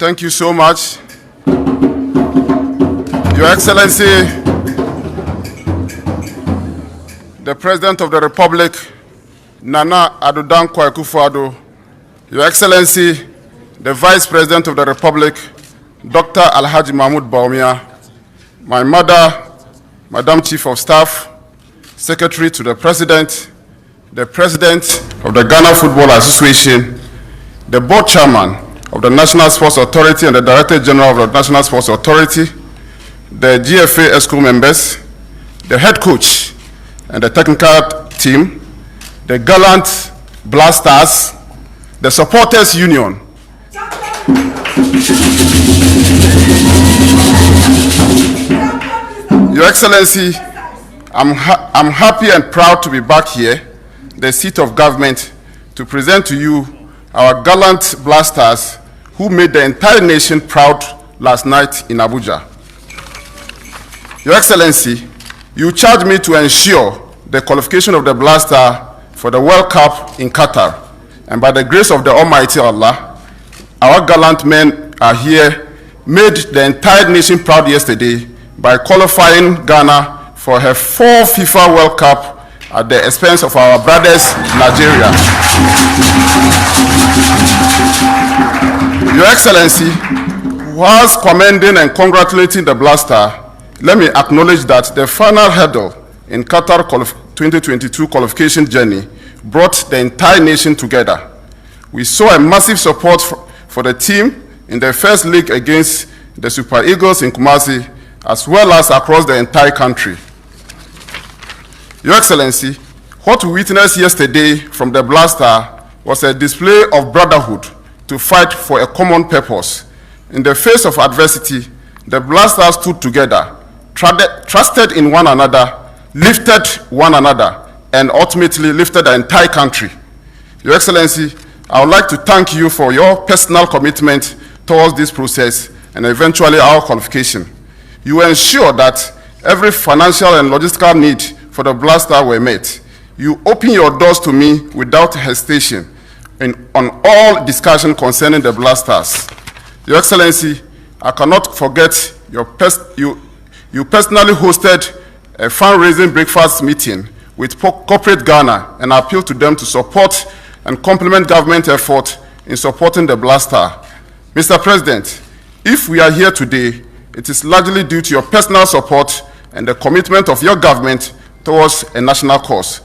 Thank you so much. Your Excellency, the President of the Republic, Nana Akufo Addo, Your Excellency, the Vice President of the Republic, Dr. Alhaji Mahmoud Bawumia, my mother, Madam Chief of Staff, Secretary to the President of the Ghana Football Association, the Board Chairman of the National Sports Authority and the Director General of the National Sports Authority, the GFA ESCO members, the head coach and the technical team, the gallant Blasters, the Supporters Union, Your Excellency, I'm happy and proud to be back here, the seat of government, to present to you our gallant Blasters who made the entire nation proud last night in Abuja. Your Excellency, you charged me to ensure the qualification of the Blaster for the World Cup in Qatar. And by the grace of the Almighty Allah, our gallant men are here, made the entire nation proud yesterday by qualifying Ghana for her 4th FIFA World Cup at the expense of our brothers, Nigeria. Your Excellency, whilst commending and congratulating the Blaster, let me acknowledge that the final hurdle in Qatar 2022 qualification journey brought the entire nation together. We saw a massive support for the team in their first leg against the Super Eagles in Kumasi, as well as across the entire country. Your Excellency, what we witnessed yesterday from the Blaster was a display of brotherhood to fight for a common purpose. In the face of adversity, the Blasters stood together, trusted in one another, lifted one another, and ultimately lifted the entire country. Your Excellency, I would like to thank you for your personal commitment towards this process and eventually our qualification. You ensure that every financial and logistical need for the Blaster were met. You open your doors to me without hesitation on all discussion concerning the Blasters. Your Excellency, I cannot forget you personally hosted a fundraising breakfast meeting with corporate Ghana and appealed to them to support and complement government effort in supporting the Blaster. Mr. President, if we are here today, it is largely due to your personal support and the commitment of your government towards a national cause.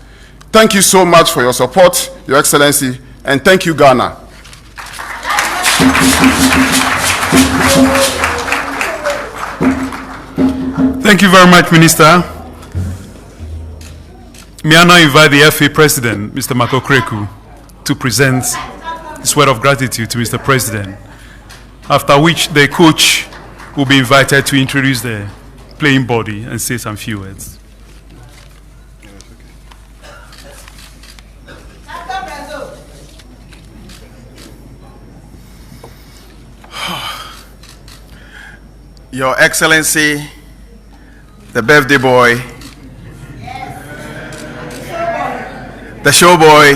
Thank you so much for your support, Your Excellency, and thank you, Ghana. Thank you very much, Minister. May I now invite the FA President, Mr. Mako Kreku, to present his word of gratitude to Mr. President, after which the coach will be invited to introduce the playing body and say some few words. Your Excellency, the birthday boy, the show boy,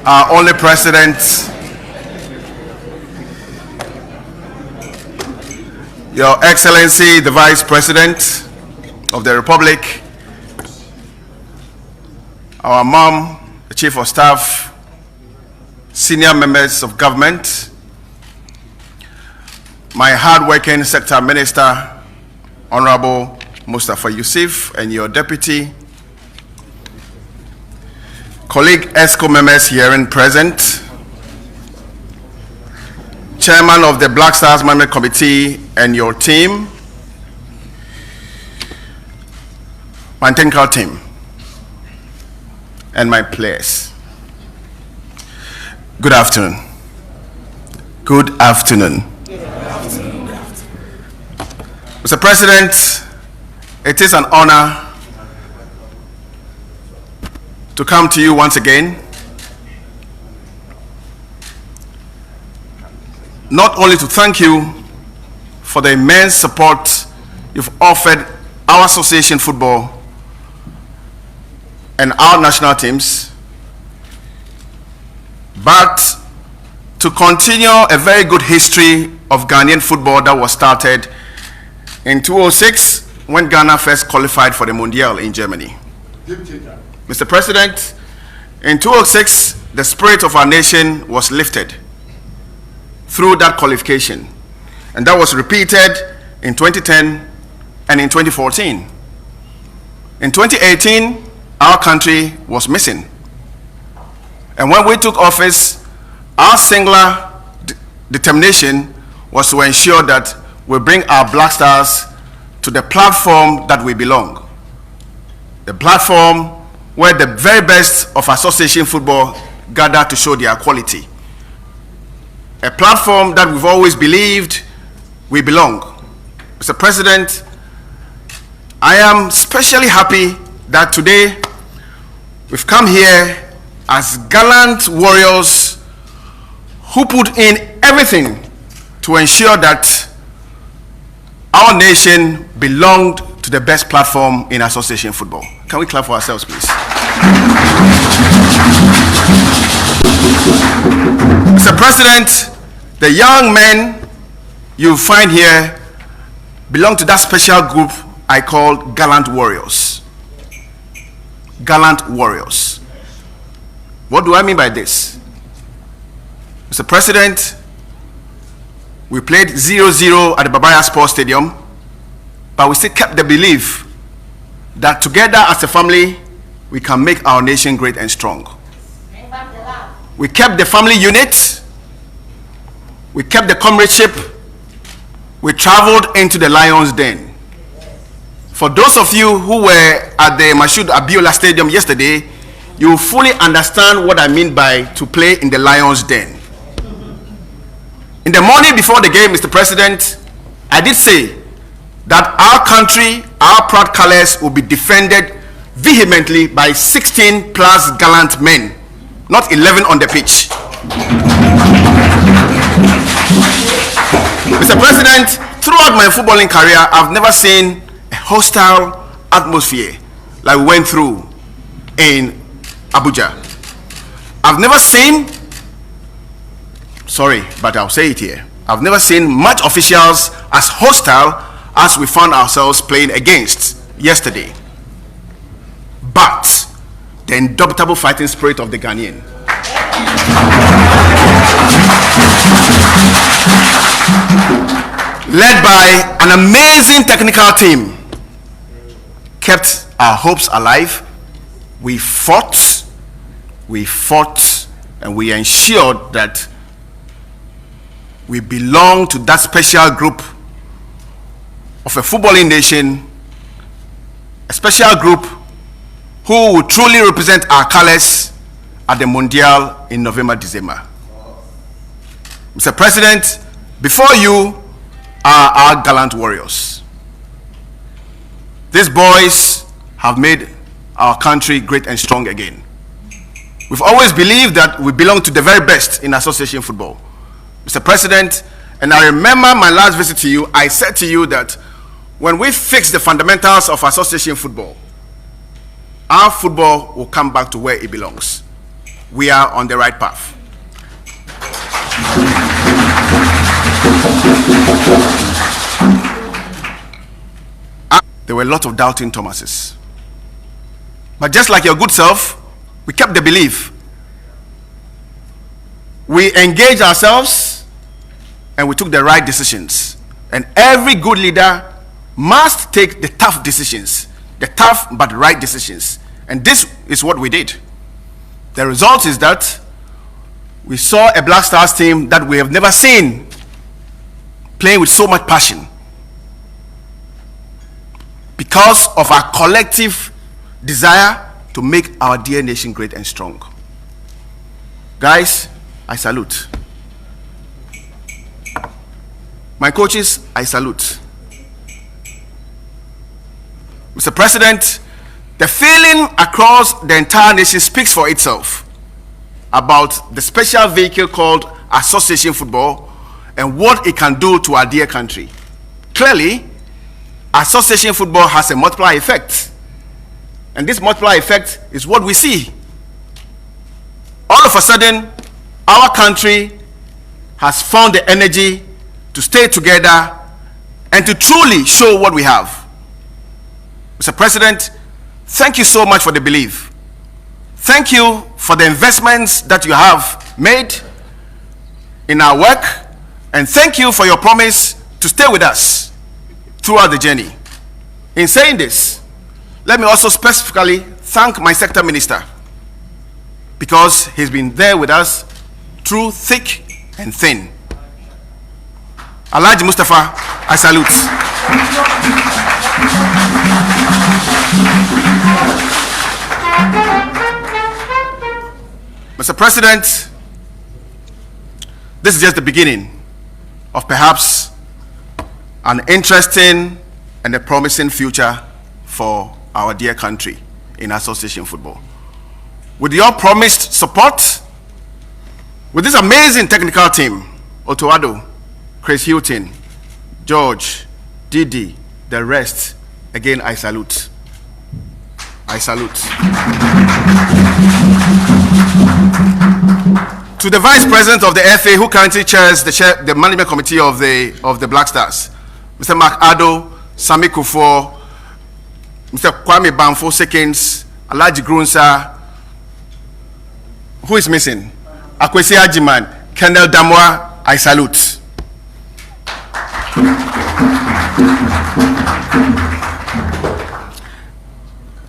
our only president, Your Excellency, the Vice President of the Republic, our mom, the Chief of Staff, senior members of government, my hard-working Sector Minister, Honorable Mustafa Yusuf, and your deputy, colleague ESCO members here and present, Chairman of the Black Stars Management Committee and your team, my technical team, and my players. Good afternoon. Good afternoon. Mr. President, it is an honor to come to you once again, not only to thank you for the immense support you've offered our association football and our national teams, but to continue a very good history of Ghanaian football that was started in 2006 when Ghana first qualified for the Mondial in Germany. Mr. President, in 2006, the spirit of our nation was lifted through that qualification, and that was repeated in 2010 and in 2014. In 2018, our country was missing. And when we took office, our singular determination was to ensure that we bring our Black Stars to the platform that we belong. The platform where the very best of association football gather to show their quality. A platform that we've always believed we belong. Mr. President, I am especially happy that today we've come here as gallant warriors who put in everything to ensure that our nation belonged to the best platform in association football. Can we clap for ourselves, please? Mr. President, the young men you find here belong to that special group I call gallant warriors. Gallant warriors. What do I mean by this? Mr. President, we played 0-0 at the Babaya Sports Stadium, but we still kept the belief that together as a family, we can make our nation great and strong. We kept the family unit, we kept the comradeship, we traveled into the Lions Den. For those of you who were at the Mashoud Abiola Stadium yesterday, you will fully understand what I mean by to play in the Lions Den. In the morning before the game, Mr. President, I did say that our country, our proud colors will be defended vehemently by 16 plus gallant men, not 11 on the pitch. Mr. President, throughout my footballing career, I've never seen a hostile atmosphere like we went through in Abuja. I've never seen, sorry, but I'll say it here, I've never seen much officials as hostile as we found ourselves playing against yesterday. But the indomitable fighting spirit of the Ghanaian, led by an amazing technical team, kept our hopes alive. We fought, and we ensured that we belong to that special group of a footballing nation, a special group who will truly represent our colors at the Mondial in November, December. Mr. President, before you are our gallant warriors. These boys have made our country great and strong again. We've always believed that we belong to the very best in association football. Mr. President, and I remember my last visit to you, I said to you that when we fix the fundamentals of association football, our football will come back to where it belongs. We are on the right path. There were a lot of doubting Thomases. But just like your good self, we kept the belief. We engaged ourselves and we took the right decisions. And every good leader must take the tough decisions, the tough but right decisions. And this is what we did. The result is that we saw a Black Stars team that we have never seen playing with so much passion, because of our collective desire to make our dear nation great and strong. Guys, I salute. My coaches, I salute. Mr. President, the feeling across the entire nation speaks for itself about the special vehicle called association football and what it can do to our dear country. Clearly, association football has a multiplier effect. And this multiplier effect is what we see. All of a sudden, our country has found the energy to stay together and to truly show what we have. Mr. President, thank you so much for the belief. Thank you for the investments that you have made in our work, and thank you for your promise to stay with us throughout the journey. In saying this, let me also specifically thank my sector minister, because he's been there with us through thick and thin. Alhaji Mustafa, I salute. Mr. President, this is just the beginning of perhaps an interesting and a promising future for our dear country in association football. With your promised support, with this amazing technical team, Otto Addo, Chris Hilton, George, Didi, the rest, again, I salute. I salute. To the Vice President of the FA, who currently chairs the management committee of the Black Stars, Mr. Mark Addo, Sami Kufuor, Mr. Kwame Bamfo Sekins, Alhaji Grunsa, who is missing? Akwesi Ajiman, Kendall Damwa, I salute.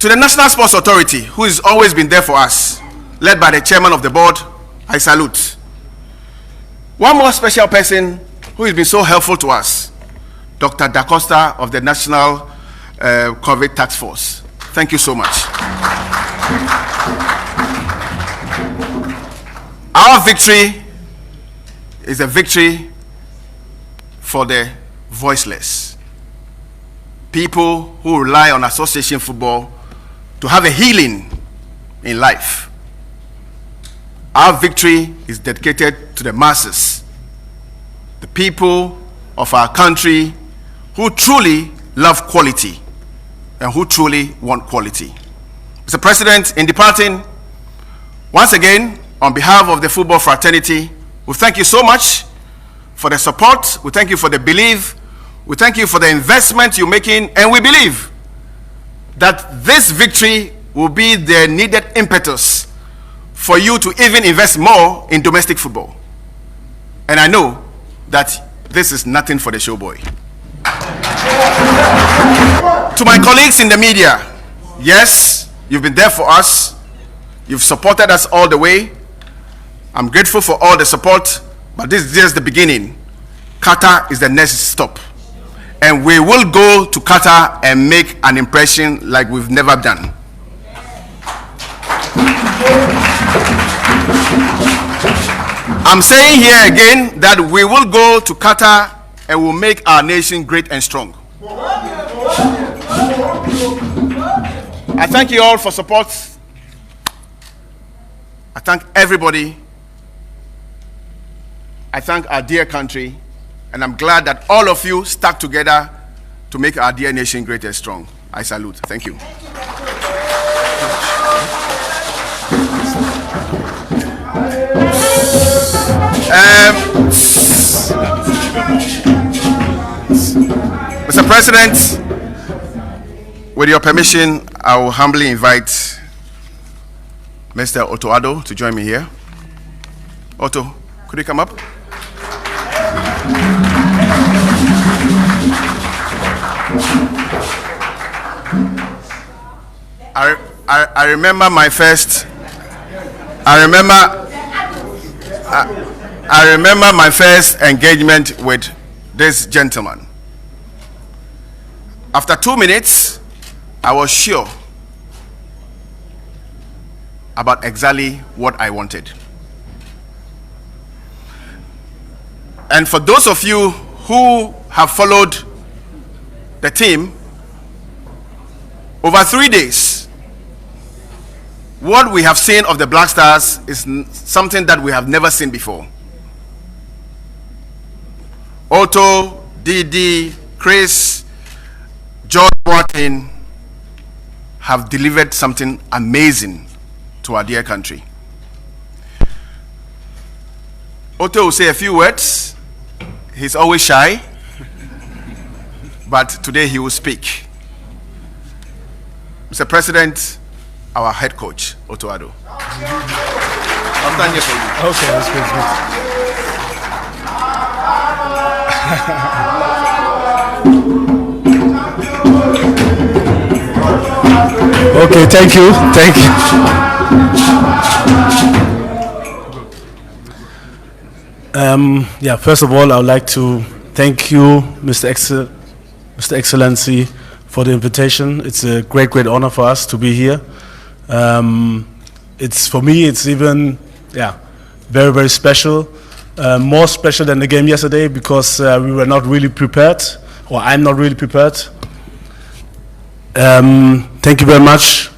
To the National Sports Authority, who has always been there for us, led by the chairman of the board, I salute. One more special person who has been so helpful to us, Dr. Da Costa of the National COVID Task Force. Thank you so much. Our victory is a victory for the voiceless. People who rely on association football to have a healing in life. Our victory is dedicated to the masses, the people of our country who truly love quality and who truly want quality. Mr. President, in departing, once again, on behalf of the football fraternity, we thank you so much for the support. We thank you for the belief. We thank you for the investment you're making, and we believe that this victory will be the needed impetus for you to even invest more in domestic football. And I know that this is nothing for the showboy. To my colleagues in the media, yes, you've been there for us. You've supported us all the way. I'm grateful for all the support, but this is just the beginning. Qatar is the next stop. And we will go to Qatar and make an impression like we've never done. I'm saying here again that we will go to Qatar and will make our nation great and strong. I thank you all for support. I thank everybody. I thank our dear country. And I'm glad that all of you stuck together to make our dear nation great and strong. I salute. Thank you. Mr. President, with your permission, I will humbly invite Mr. Otto Addo to join me here. Otto, could you come up? I remember my first. I remember my first engagement with this gentleman. After 2 minutes, I was sure about exactly what I wanted. And for those of you who have followed the team, over 3 days, what we have seen of the Black Stars is something that we have never seen before. Otto, Didi, Chris, George Martin have delivered something amazing to our dear country. Otto will say a few words. He's always shy, but today he will speak. Mr. President, our head coach, Otto Addo. I'm done here for you. Okay, that's good. Okay, thank you. Yeah, first of all, I would like to thank you, Mr. Excellency, for the invitation. It's a great honor for us to be here. For me, it's even, very special. More special than the game yesterday because we were not really prepared, or I'm not really prepared. Thank you very much,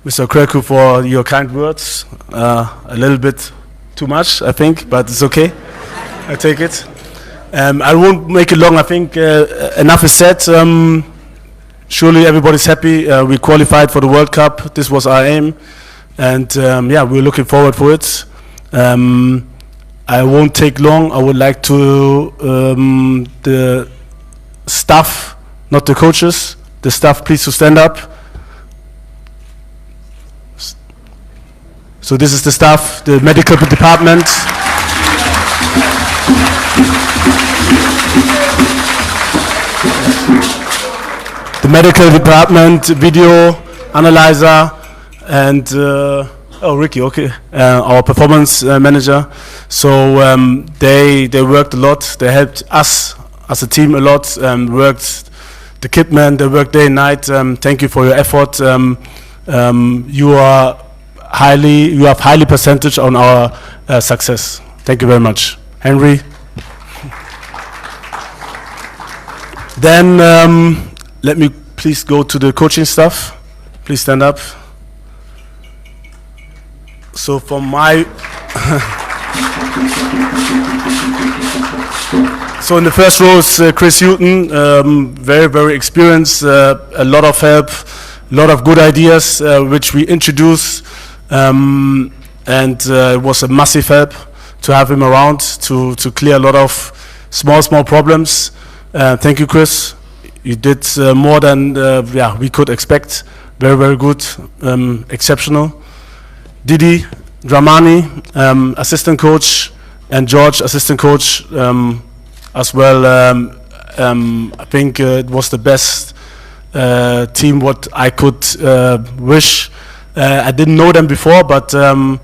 Mr. Kreku, for your kind words. A little bit too much, I think, but it's okay. I take it. I won't make it long. I think enough is said. Surely everybody's happy. We qualified for the World Cup. This was our aim. And we're looking forward for it. I won't take long. I would like to, the staff, not the coaches, the staff, please to stand up. So this is the staff, the medical department. The medical department, video analyzer, and Ricky, okay, our performance manager. So they worked a lot. They helped us as a team a lot. Worked the kitmen. They worked day and night. Thank you for your effort. You have highly percentage on our success. Thank you very much, Henry. Then let me please go to the coaching staff. Please stand up. So from my so in the first row is Chris Houghton, very experienced, a lot of help, a lot of good ideas which we introduced, and it was a massive help to have him around to clear a lot of small problems. Thank you, Chris. You did more than we could expect. Very good, exceptional. Didi Dramani, assistant coach, and George, assistant coach as well. I think it was the best team what I could wish. I didn't know them before, but I'm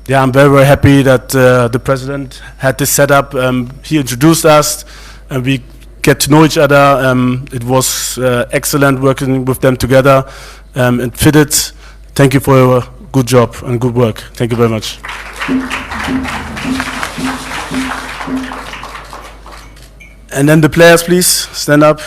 very happy that the president had this set up. He introduced us, and we get to know each other. It was excellent working with them together. It fitted. Thank you for your good job and good work. Thank you very much. And then the players, please stand up.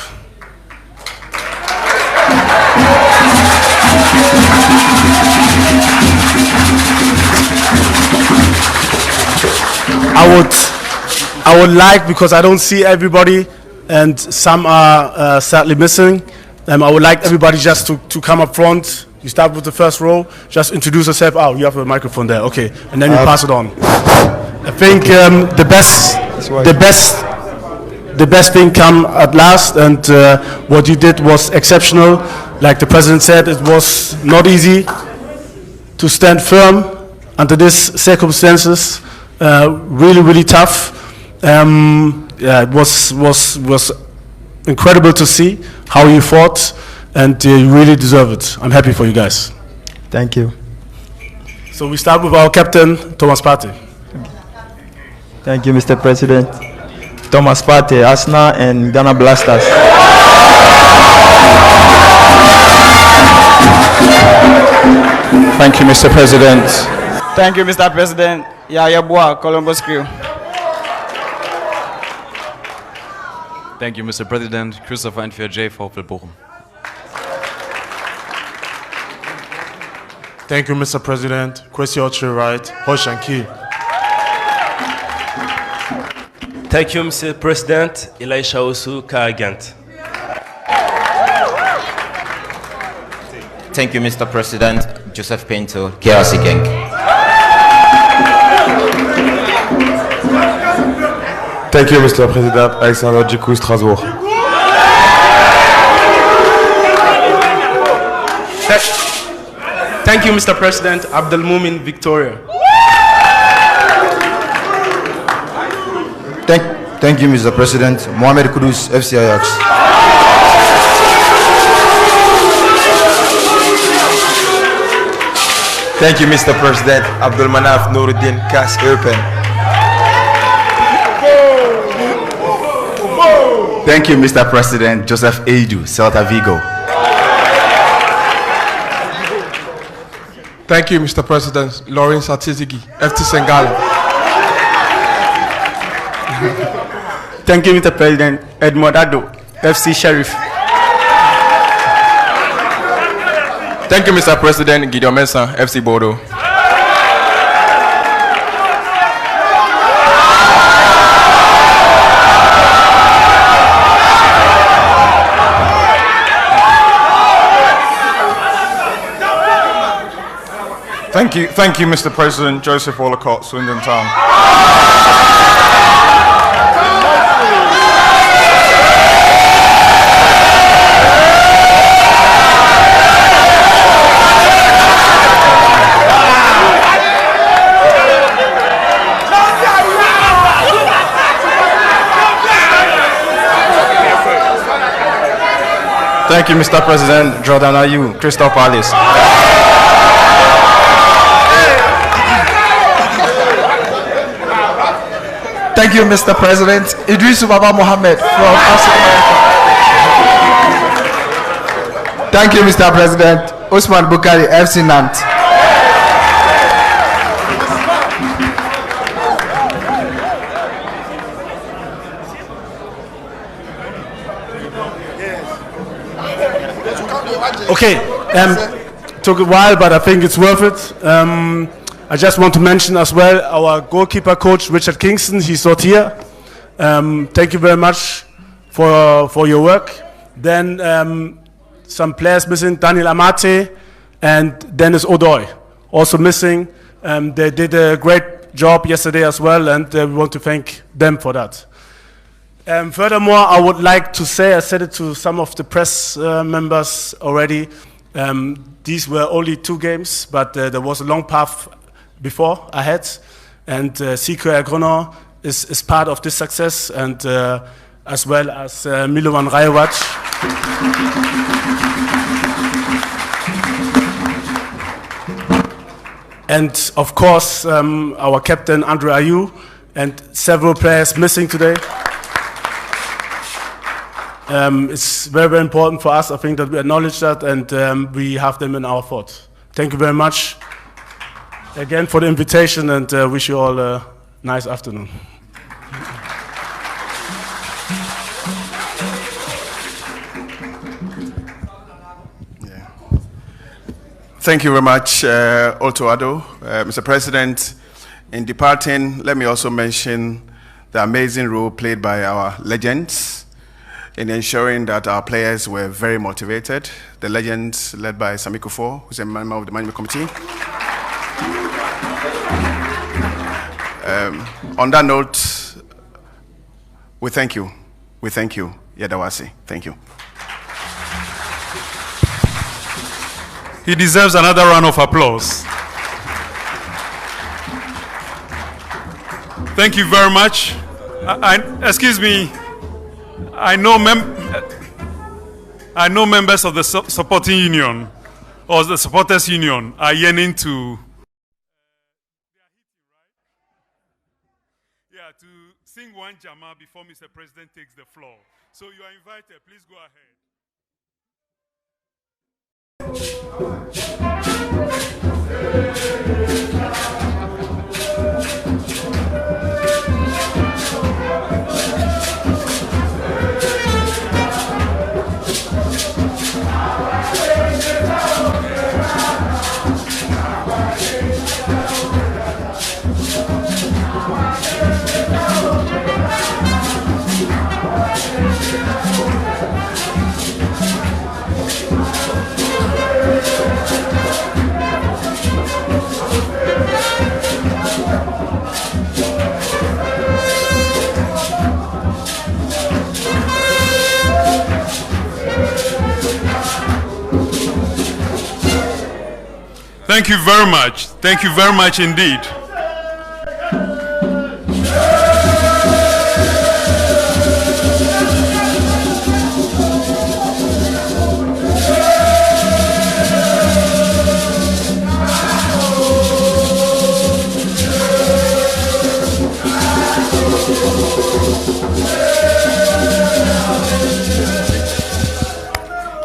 I would like, because I don't see everybody and some are sadly missing, I would like everybody just to come up front. You start with the first row, just introduce yourself. Oh, you have a microphone there, okay. And then you pass it on. I think the best thing come at last, and what you did was exceptional. Like the president said, it was not easy to stand firm under these circumstances. Really tough. It was incredible to see how you fought, and you really deserve it. I'm happy for you guys. Thank you. So we start with our captain, Thomas Partey. Thank you, Mr. President. Thomas Partey, Arsenal and Ghana Blasters. Thank you, Mr. President. Thank you, Mr. President. Yaya Boa, Columbus Crew. Thank you, Mr. President. Christopher Entfier J. VfL Bochum. Thank you, Mr. President. Kwesi Ochre Wright, Hoshan Ki. Thank you, Mr. President. Elisha Osu Kaagant. Thank you, Mr. President. Joseph Pinto, KRC Gang. Thank you, Mr. President. Alexander Djikou, Strasbourg. Thank you, Mr. President. Abdelmoumin, Victoria. Thank you, Mr. President. Mohamed Kudus, FC Ajax. Thank you, Mr. President. Abdul Manaf Nouruddin, CAS European. Thank you, Mr. President. Joseph Edu, Celta Vigo. Thank you, Mr. President. Lawrence Atizigi, FC Sengala. Thank you, Mr. President. Edmond Addo, FC Sheriff. Thank you, Mr. President. Gideon Mensah, FC Bordeaux. Thank you, Mr. President. Joseph Wallacott, Swindon Town. Thank you, Mr. President. Jordan Ayew, Crystal Palace. Thank you, Mr. President. Idrisu Baba Mohammed from Africa. Thank you, Mr. President. Osman Bukari, FC Nantes. Okay, took a while, but I think it's worth it. I just want to mention as well our goalkeeper coach, Richard Kingston. He's not here. Thank you very much for your work. Then some players missing, Daniel Amate and Dennis Odoy, also missing. They did a great job yesterday as well, and we want to thank them for that. Furthermore, I would like to say, I said it to some of the press members already, these were only 2 games, but there was a long path before ahead, and CQR Grono is part of this success, and as well as Milovan Rajovac. And of course, our captain Andre Ayew, and several players missing today. It's very, very important for us, I think, that we acknowledge that, and we have them in our thought. Thank you very much again for the invitation, and wish you all a nice afternoon. Thank you very much, Otto Addo. Mr. President, in departing, let me also mention the amazing role played by our legends in ensuring that our players were very motivated. The legends led by Sami Kufo, who's a member of the management committee. On that note, we thank you. We thank you, Yadawasi. Thank you. He deserves another round of applause. Thank you very much. Excuse me. I know members of the supporting union or the supporters union are yearning to sing one Jama before Mr. President takes the floor. So you are invited. Please go ahead. Thank you very much. Thank you very much indeed.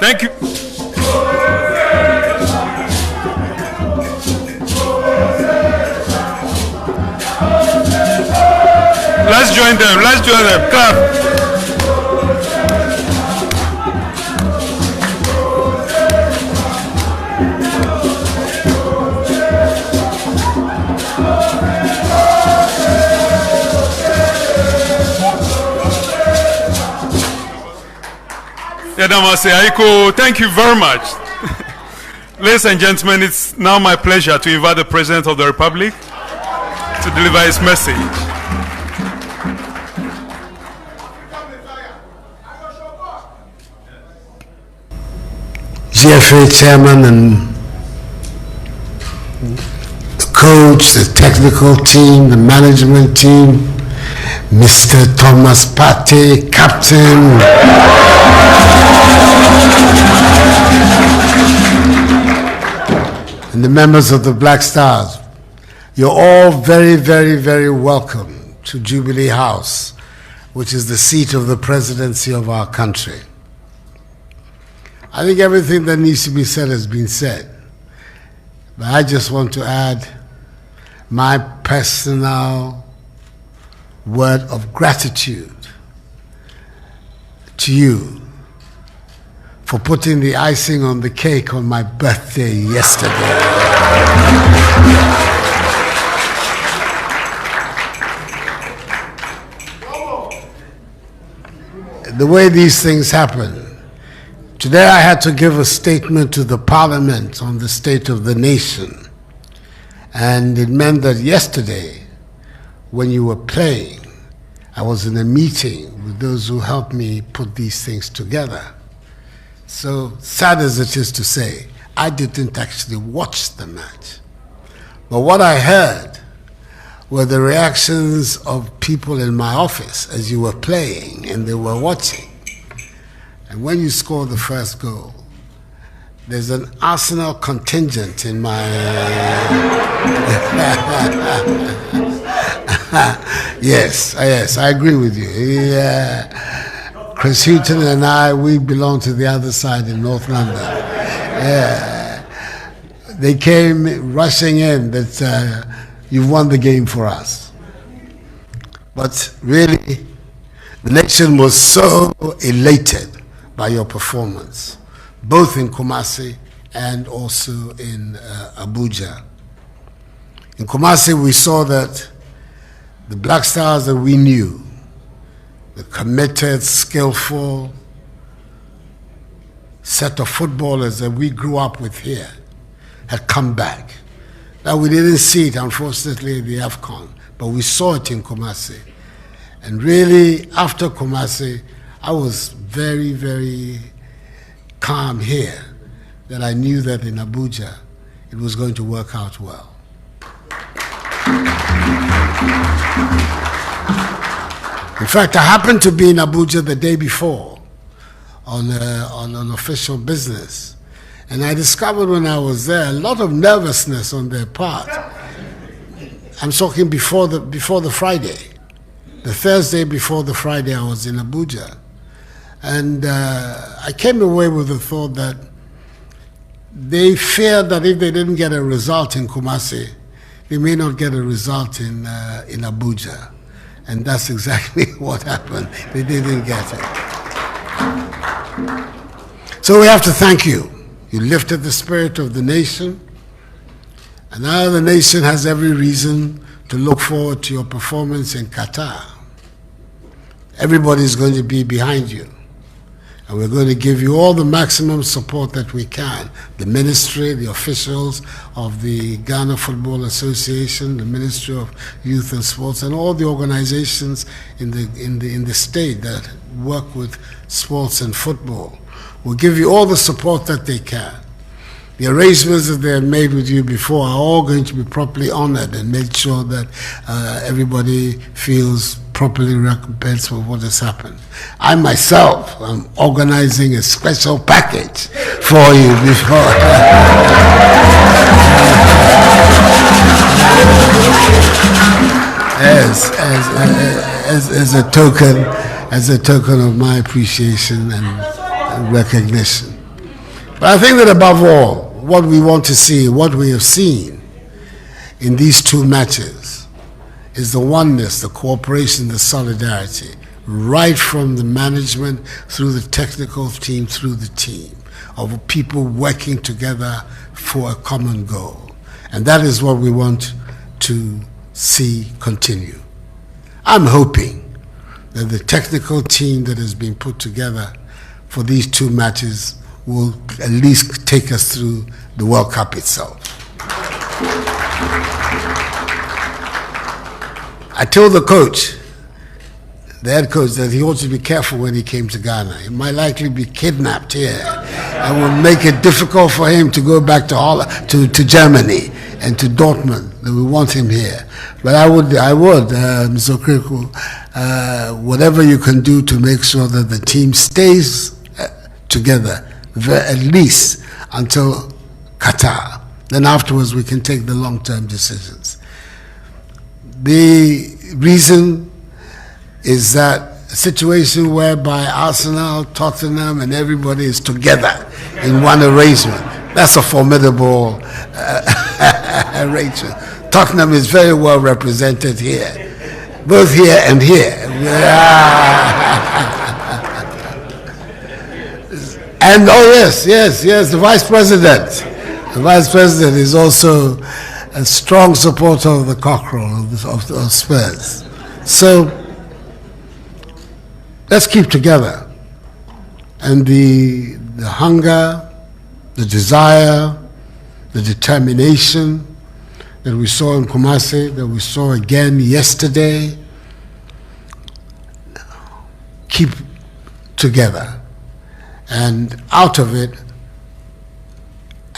Thank you. Let's join them. Let's join them. Clap. Thank you very much. Ladies and gentlemen, it's now my pleasure to invite the President of the Republic to deliver his message. GFA Chairman and the coach, the technical team, the management team, Mr. Thomas Partey, Captain, and the members of the Black Stars, you're all very, very, very welcome to Jubilee House, which is the seat of the presidency of our country. I think everything that needs to be said has been said, but I just want to add my personal word of gratitude to you for putting the icing on the cake on my birthday yesterday. The way these things happen. Today I had to give a statement to the Parliament on the state of the nation. And it meant that yesterday, when you were playing, I was in a meeting with those who helped me put these things together. So sad as it is to say, I didn't actually watch the match. But what I heard were the reactions of people in my office as you were playing and they were watching. And when you score the first goal, there's an Arsenal contingent in my... Yes, I agree with you. Chris Hughton and I, we belong to the other side in North London. They came rushing in that you've won the game for us. But really, the nation was so elated by your performance, both in Kumasi and also in Abuja. In Kumasi, we saw that the Black Stars that we knew, the committed, skillful set of footballers that we grew up with here, had come back. Now, we didn't see it, unfortunately, in the AFCON, but we saw it in Kumasi. And really, after Kumasi, I was very, very calm here that I knew that in Abuja, it was going to work out well. In fact, I happened to be in Abuja the day before on an official business. And I discovered when I was there a lot of nervousness on their part. I'm talking before the Friday. The Thursday before the Friday, I was in Abuja. And I came away with the thought that they feared that if they didn't get a result in Kumasi, they may not get a result in Abuja. And that's exactly what happened. They didn't get it. So we have to thank you. You lifted the spirit of the nation. And now the nation has every reason to look forward to your performance in Qatar. Everybody's going to be behind you. And we're going to give you all the maximum support that we can. The ministry, the officials of the Ghana Football Association, the Ministry of Youth and Sports, and all the organizations in the state that work with sports and football. We'll give you all the support that they can. The arrangements that they have made with you before are all going to be properly honored and made sure that everybody feels properly recompensed for what has happened. I myself am organizing a special package for you before. as a token of my appreciation and recognition. But I think that above all, what we want to see, what we have seen in these two matches, is the oneness, the cooperation, the solidarity, right from the management through the technical team, through the team, of people working together for a common goal. And that is what we want to see continue. I'm hoping that the technical team that has been put together for these two matches will at least take us through the World Cup itself. I told the coach, the head coach, that he ought to be careful when he came to Ghana. He might likely be kidnapped here and will make it difficult for him to go back to Germany and to Dortmund. That we want him here. But I would, Mr. Okreku, whatever you can do to make sure that the team stays together, at least until Qatar. Then afterwards we can take the long-term decisions. The reason is that a situation whereby Arsenal, Tottenham, and everybody is together in one arrangement. That's a formidable arrangement. Tottenham is very well represented here, both here and here. And oh yes, the Vice President. The Vice President is also a strong supporter of the cockerel of Spurs. So let's keep together. And the hunger, the desire, the determination that we saw in Kumasi, that we saw again yesterday, keep together. And out of it,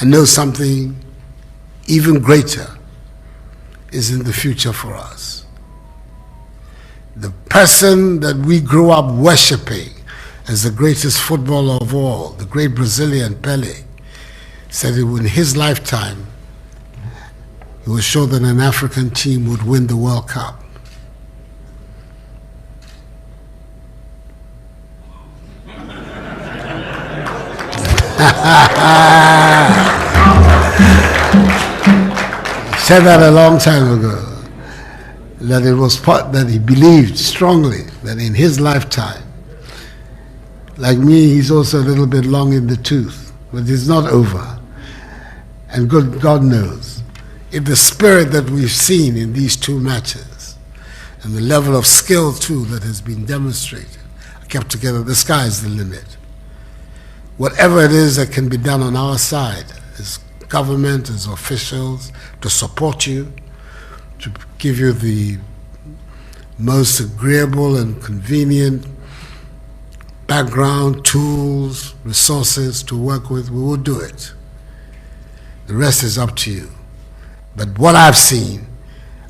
I know something even greater is in the future for us. The person that we grew up worshipping as the greatest footballer of all, the great Brazilian Pelé, said that in his lifetime, he was sure that an African team would win the World Cup. He said that a long time ago, that it was that he believed strongly that in his lifetime, like me, he's also a little bit long in the tooth, but it's not over. And God knows, if the spirit that we've seen in these two matches and the level of skill too that has been demonstrated, kept together, the sky is the limit. Whatever it is that can be done on our side, as government, as officials, to support you, to give you the most agreeable and convenient background, tools, resources to work with, we will do it. The rest is up to you. But what I've seen,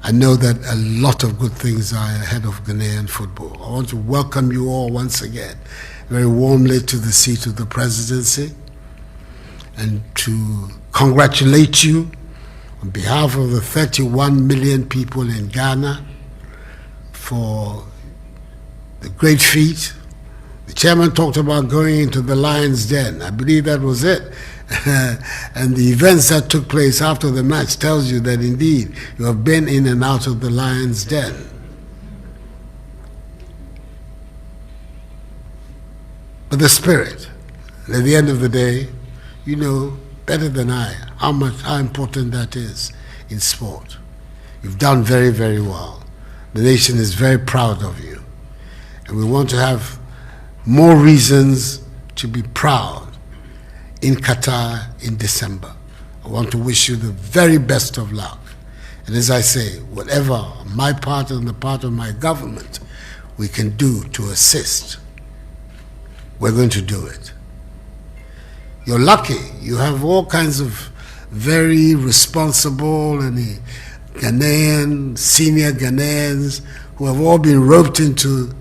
I know that a lot of good things are ahead of Ghanaian football. I want to welcome you all once again very warmly to the seat of the presidency and to congratulate you on behalf of the 31 million people in Ghana for the great feat. The chairman talked about going into the lion's den. I believe that was it. And the events that took place after the match tells you that indeed you have been in and out of the lion's den. But the spirit, and at the end of the day, you know better than I how important that is in sport. You've done very, very well. The nation is very proud of you. And we want to have more reasons to be proud in Qatar in December. I want to wish you the very best of luck. And as I say, whatever on my part and the part of my government we can do to assist, we're going to do it. You're lucky. You have all kinds of very responsible and Ghanaian, senior Ghanaians who have all been roped into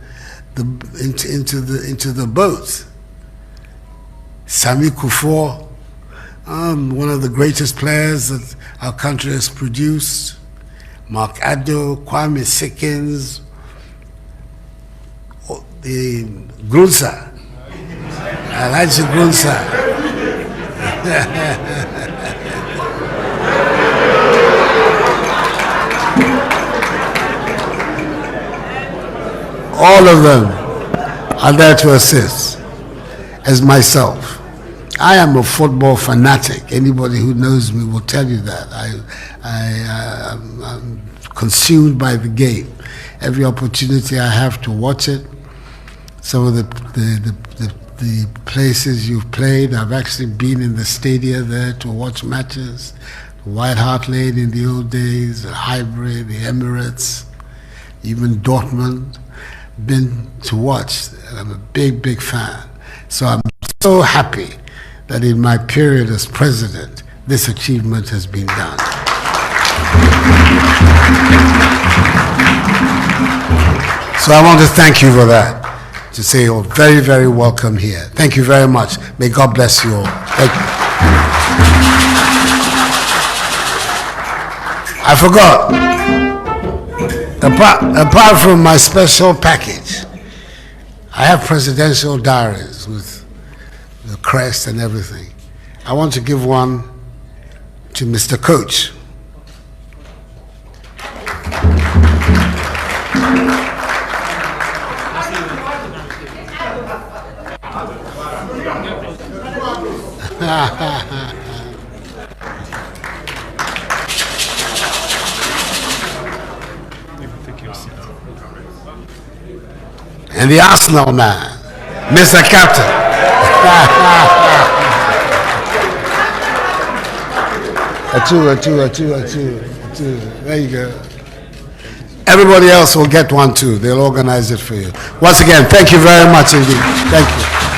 the boat. Sami Kufuor, one of the greatest players that our country has produced. Mark Addo, Kwame Sikkins, the Grunsa, Alaji Grunsa. All of them are there to assist, as myself. I am a football fanatic. Anybody who knows me will tell you that. I'm consumed by the game. Every opportunity I have to watch it. Some of the places you've played, I've actually been in the stadia there to watch matches. White Hart Lane in the old days, the Highbury, the Emirates, even Dortmund. Been to watch. I'm a big fan. So I'm so happy that in my period as president, this achievement has been done. So I want to thank you for that, to say you're very, very welcome here. Thank you very much. May God bless you all. Thank you. I forgot. Apart from my special package, I have presidential diaries with the crest and everything. I want to give one to Mr. Coach. And the Arsenal man, Mr. Captain. A two. There you go. Everybody else will get one too. They'll organize it for you. Once again, thank you very much indeed. Thank you.